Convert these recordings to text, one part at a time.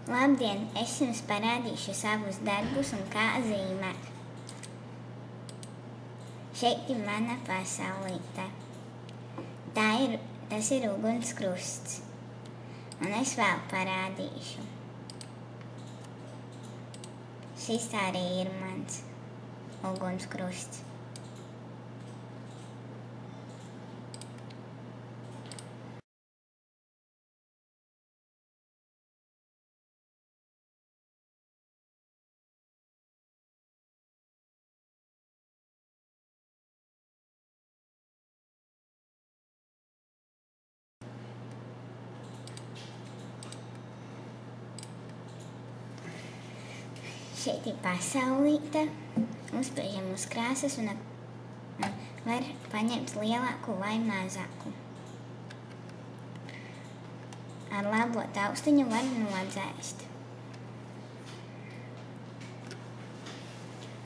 Labdien! Es jums parādīšu savus darbus un kā zīmēt. Šeit ir mana pasaulīte. Tas ir ugunskrusts. Un es vēl parādīšu. Šis arī ir mans ugunskrusts. Šeit ir pasaulīte, uzspiežam uz krāsas un var paņemt lielāku vai mazāku. Ar labo taustiņu var nodzēst.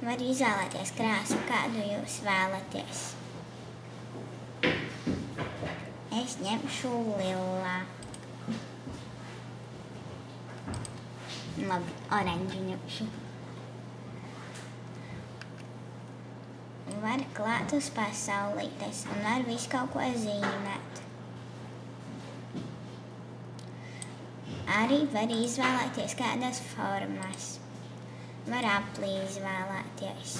Var izvēlēties krāsu, kādu jūs vēlaties. Es ņemšu lilā. Labi, oranžu ņemšu. Var klāt uz pasaulītes un var visu kaut ko zīmēt. Arī var izvēlēties kādas formas. Var aplī izvēlēties.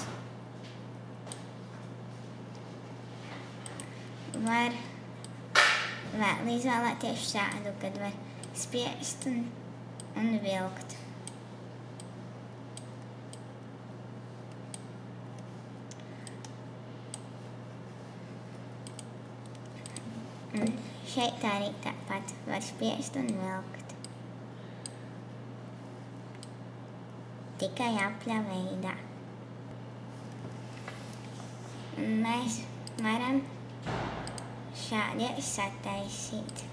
Var vēl izvēlēties šādu, kad var spiest un vilkt. Un šeit arī tāpat var spiest un vilkt. Tikai apļa veidā. Mēs varam šādi sataisīt.